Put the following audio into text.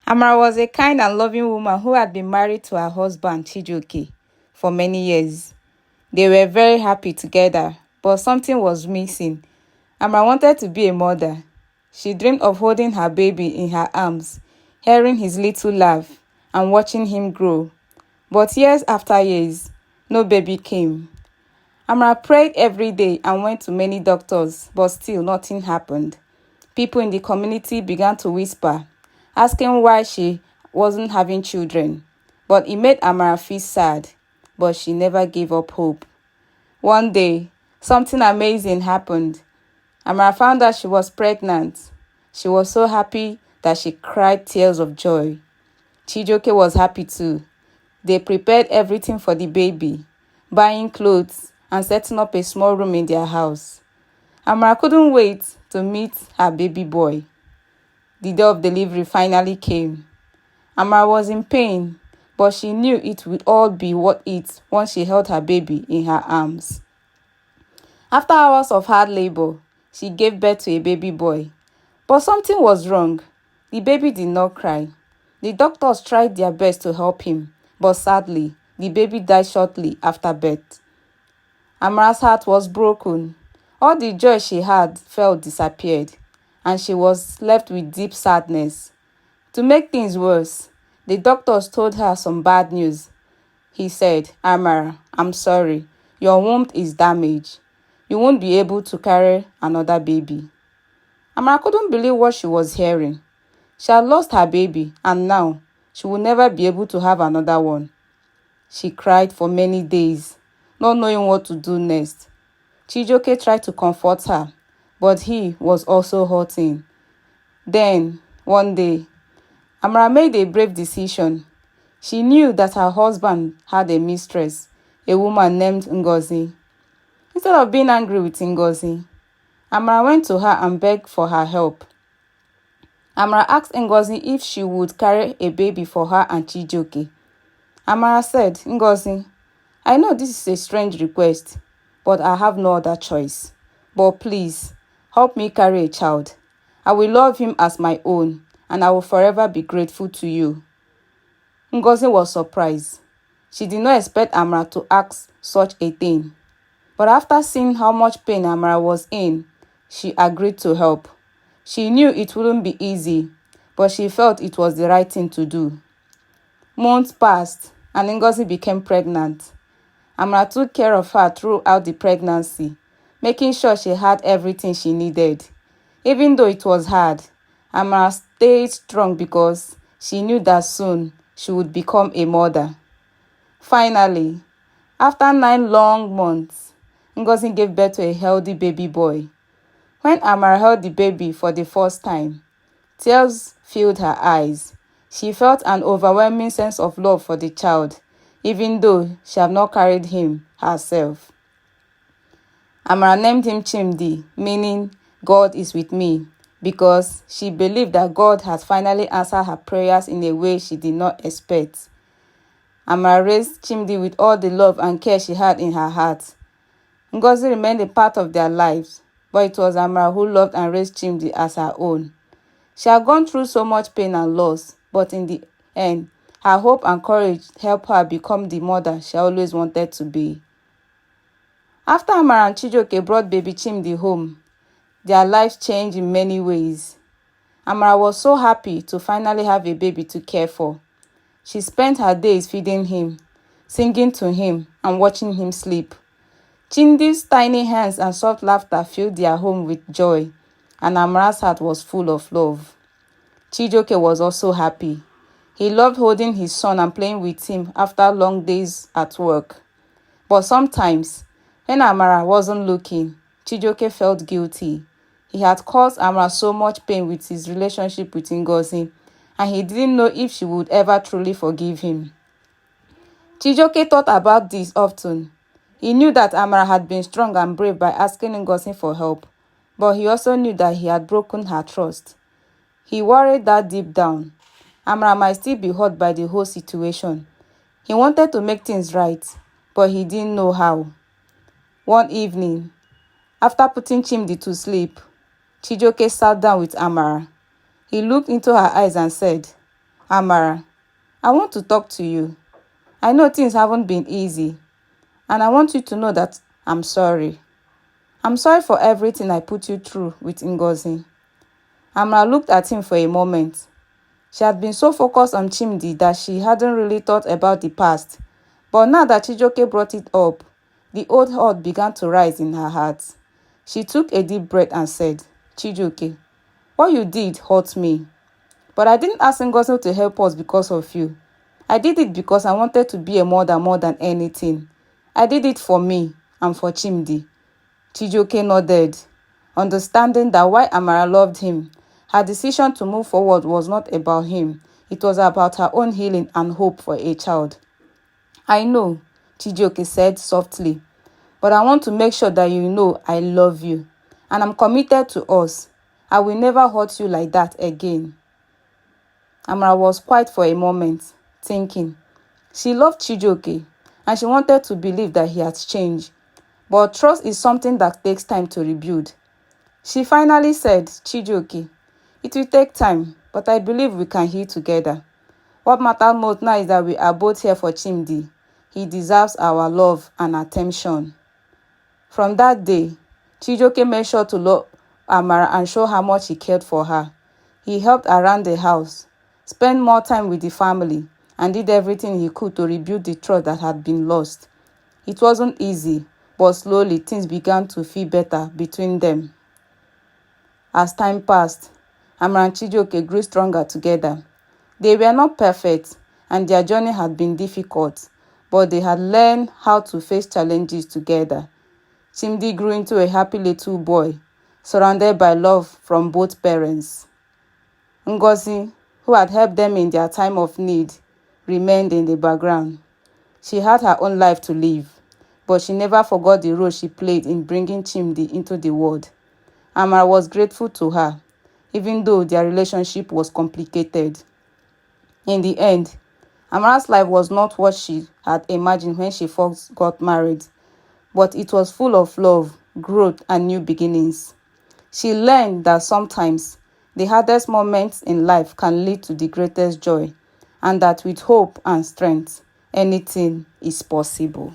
Amara was a kind and loving woman who had been married to her husband, Chijioke, for many years. They were very happy together, but something was missing. Amara wanted to be a mother. She dreamed of holding her baby in her arms, hearing his little laugh, and watching him grow. But years after years, no baby came. Amara prayed every day and went to many doctors, but still nothing happened. People in the community began to whisper, asking why she wasn't having children. But it made Amara feel sad, but she never gave up hope. One day, something amazing happened. Amara found out she was pregnant. She was so happy that she cried tears of joy. Chijioke was happy too. They prepared everything for the baby, buying clothes and setting up a small room in their house. Amara couldn't wait to meet her baby boy. The day of delivery finally came. Amara was in pain, but she knew it would all be worth it once she held her baby in her arms. After hours of hard labor, she gave birth to a baby boy. But something was wrong. The baby did not cry. The doctors tried their best to help him, but sadly, the baby died shortly after birth. Amara's heart was broken. All the joy she had felt disappeared, and she was left with deep sadness. To make things worse, the doctors told her some bad news. He said, "Amara, I'm sorry. Your womb is damaged. You won't be able to carry another baby." Amara couldn't believe what she was hearing. She had lost her baby, and now she would never be able to have another one. She cried for many days, not knowing what to do next. Chijioke tried to comfort her, but he was also hurting. Then, one day, Amara made a brave decision. She knew that her husband had a mistress, a woman named Ngozi. Instead of being angry with Ngozi, Amara went to her and begged for her help. Amara asked Ngozi if she would carry a baby for her and Chijioke. Amara said, "Ngozi, I know this is a strange request, but I have no other choice. But please, help me carry a child. I will love him as my own, and I will forever be grateful to you." Ngozi was surprised. She did not expect Amara to ask such a thing. But after seeing how much pain Amara was in, she agreed to help. She knew it wouldn't be easy, but she felt it was the right thing to do. Months passed, and Ngozi became pregnant. Amara took care of her throughout the pregnancy, making sure she had everything she needed. Even though it was hard, Amara stayed strong because she knew that soon she would become a mother. Finally, after 9 long months, Ngozi gave birth to a healthy baby boy. When Amara held the baby for the first time, tears filled her eyes. She felt an overwhelming sense of love for the child, even though she had not carried him herself. Amara named him Chimdi, meaning "God is with me," because she believed that God had finally answered her prayers in a way she did not expect. Amara raised Chimdi with all the love and care she had in her heart. Ngozi remained a part of their lives, but it was Amara who loved and raised Chimdi as her own. She had gone through so much pain and loss, but in the end, her hope and courage helped her become the mother she always wanted to be. After Amara and Chijioke brought baby Chimdi home, their lives changed in many ways. Amara was so happy to finally have a baby to care for. She spent her days feeding him, singing to him, and watching him sleep. Chimdi's tiny hands and soft laughter filled their home with joy, and Amara's heart was full of love. Chijioke was also happy. He loved holding his son and playing with him after long days at work. But sometimes, when Amara wasn't looking, Chijioke felt guilty. He had caused Amara so much pain with his relationship with Ngozi, and he didn't know if she would ever truly forgive him. Chijioke thought about this often. He knew that Amara had been strong and brave by asking Ngozi for help, but he also knew that he had broken her trust. He worried that deep down, Amara might still be hurt by the whole situation. He wanted to make things right, but he didn't know how. One evening, after putting Chimdi to sleep, Chijioke sat down with Amara. He looked into her eyes and said, Amara, I want to talk to you. I know things haven't been easy, and I want you to know that I'm sorry. I'm sorry for everything I put you through with Ngozi. Amara looked at him for a moment. She had been so focused on Chimdi that she hadn't really thought about the past. But now that Chijoke brought it up, the old hurt began to rise in her heart. She took a deep breath and said, Chijoke, what you did hurt me. But I didn't ask Ngozi to help us because of you. I did it because I wanted to be a mother more than anything. I did it for me and for Chimdi. Chijoke nodded, understanding that while Amara loved him, her decision to move forward was not about him. It was about her own healing and hope for a child. I know, Chijoke said softly, but I want to make sure that you know I love you, and I'm committed to us. I will never hurt you like that again. Amara was quiet for a moment, thinking. She loved Chijoke, and she wanted to believe that he had changed. But trust is something that takes time to rebuild. She finally said, Chijoke, it will take time, but I believe we can heal together. What matters most now is that we are both here for Chimdi. He deserves our love and attention. From that day, Chijoke made sure to love Amara and show how much he cared for her. He helped around the house, spent more time with the family, and did everything he could to rebuild the trust that had been lost. It wasn't easy, but slowly things began to feel better between them. As time passed, Amara and Chijoke grew stronger together. They were not perfect, and their journey had been difficult, but they had learned how to face challenges together. Chimdi grew into a happy little boy, surrounded by love from both parents. Ngozi, who had helped them in their time of need, remained in the background. She had her own life to live, but she never forgot the role she played in bringing Chimdi into the world. Amara was grateful to her, even though their relationship was complicated. In the end, Amara's life was not what she had imagined when she first got married, but it was full of love, growth, and new beginnings. She learned that sometimes the hardest moments in life can lead to the greatest joy, and that with hope and strength, anything is possible.